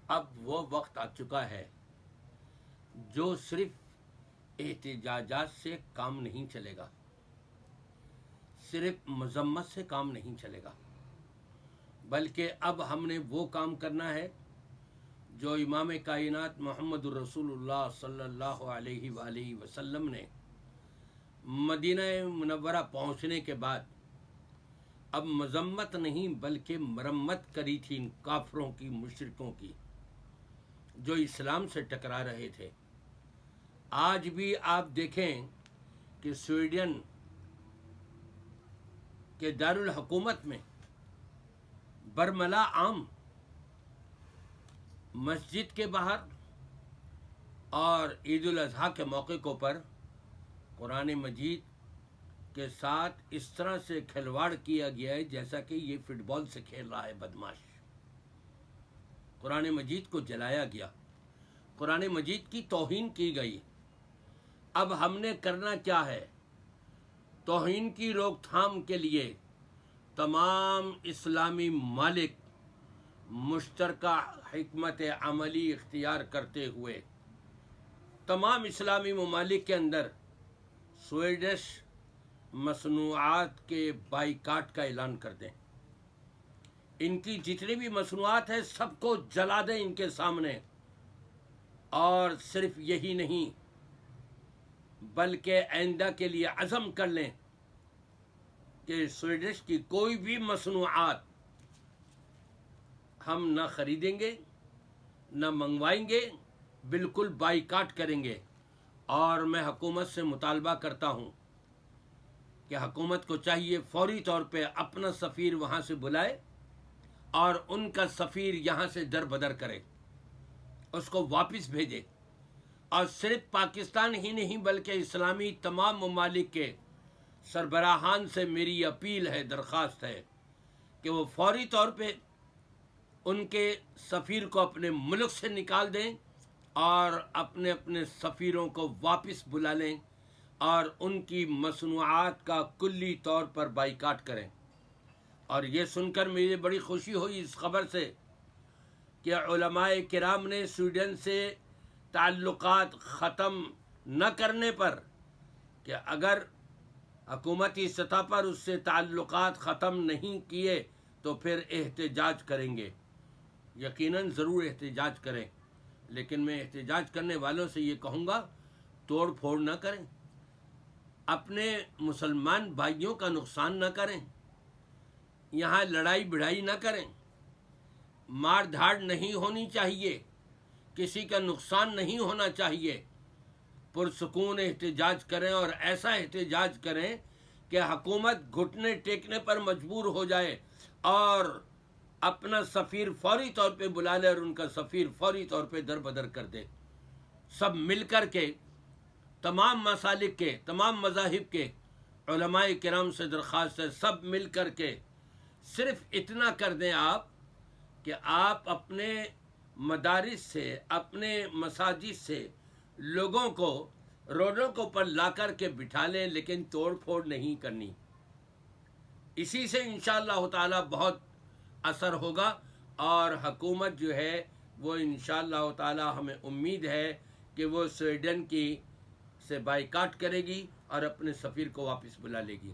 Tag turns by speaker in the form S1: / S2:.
S1: اب وہ وقت آ چکا ہے جو صرف احتجاجات سے کام نہیں چلے گا، صرف مذمت سے کام نہیں چلے گا، بلکہ اب ہم نے وہ کام کرنا ہے جو امام کائنات محمد الرسول اللہ صلی اللہ علیہ وآلہ وسلم نے مدینہ منورہ پہنچنے کے بعد اب مذمت نہیں بلکہ مرمت کری تھی ان کافروں کی، مشرکوں کی، جو اسلام سے ٹکرا رہے تھے۔ آج بھی آپ دیکھیں کہ سویڈن کے دارالحکومت میں برملا عام مسجد کے باہر اور عید الاضحیٰ کے موقع پر قرآن مجید کے ساتھ اس طرح سے کھلواڑ کیا گیا ہے جیسا کہ یہ فٹ بال سے کھیل رہا ہے بدماش۔ قرآن مجید کو جلایا گیا، قرآن مجید کی توہین کی گئی۔ اب ہم نے کرنا کیا ہے؟ توہین کی روک تھام کے لیے تمام اسلامی ممالک مشترکہ حکمت عملی اختیار کرتے ہوئے تمام اسلامی ممالک کے اندر سویڈش مصنوعات کے بائیکاٹ کا اعلان کر دیں۔ ان کی جتنی بھی مصنوعات ہیں سب کو جلا دیں ان کے سامنے، اور صرف یہی نہیں بلکہ آئندہ کے لیے عزم کر لیں کہ سویڈش کی کوئی بھی مصنوعات ہم نہ خریدیں گے نہ منگوائیں گے، بالکل بائیکاٹ کریں گے۔ اور میں حکومت سے مطالبہ کرتا ہوں کہ حکومت کو چاہیے فوری طور پہ اپنا سفیر وہاں سے بلائے اور ان کا سفیر یہاں سے در بدر کرے، اس کو واپس بھیجے۔ اور صرف پاکستان ہی نہیں بلکہ اسلامی تمام ممالک کے سربراہان سے میری اپیل ہے، درخواست ہے کہ وہ فوری طور پہ ان کے سفیر کو اپنے ملک سے نکال دیں اور اپنے اپنے سفیروں کو واپس بلا لیں اور ان کی مصنوعات کا کلی طور پر بائیکاٹ کریں۔ اور یہ سن کر مجھے بڑی خوشی ہوئی اس خبر سے کہ علماء کرام نے سویڈن سے تعلقات ختم نہ کرنے پر، کہ اگر حکومتی سطح پر اس سے تعلقات ختم نہیں کیے تو پھر احتجاج کریں گے۔ یقیناً ضرور احتجاج کریں، لیکن میں احتجاج کرنے والوں سے یہ کہوں گا توڑ پھوڑ نہ کریں، اپنے مسلمان بھائیوں کا نقصان نہ کریں، یہاں لڑائی بڑھائی نہ کریں، مار دھاڑ نہیں ہونی چاہیے، کسی کا نقصان نہیں ہونا چاہیے۔ پرسکون احتجاج کریں اور ایسا احتجاج کریں کہ حکومت گھٹنے ٹیکنے پر مجبور ہو جائے اور اپنا سفیر فوری طور پہ بلا لے اور ان کا سفیر فوری طور پہ در بدر کر دے۔ سب مل کر کے تمام مسالک کے، تمام مذاہب کے علماء کرام سے درخواست ہے، سب مل کر کے صرف اتنا کر دیں آپ کہ آپ اپنے مدارس سے، اپنے مساجد سے لوگوں کو روڈوں کو پر لا کر کے بٹھا لیں، لیکن توڑ پھوڑ نہیں کرنی۔ اسی سے انشاءاللہ تعالی بہت اثر ہوگا اور حکومت جو ہے وہ انشاءاللہ تعالی ہمیں امید ہے کہ وہ سویڈن کی سے بائیکاٹ کرے گی اور اپنے سفیر کو واپس بلا لے گی۔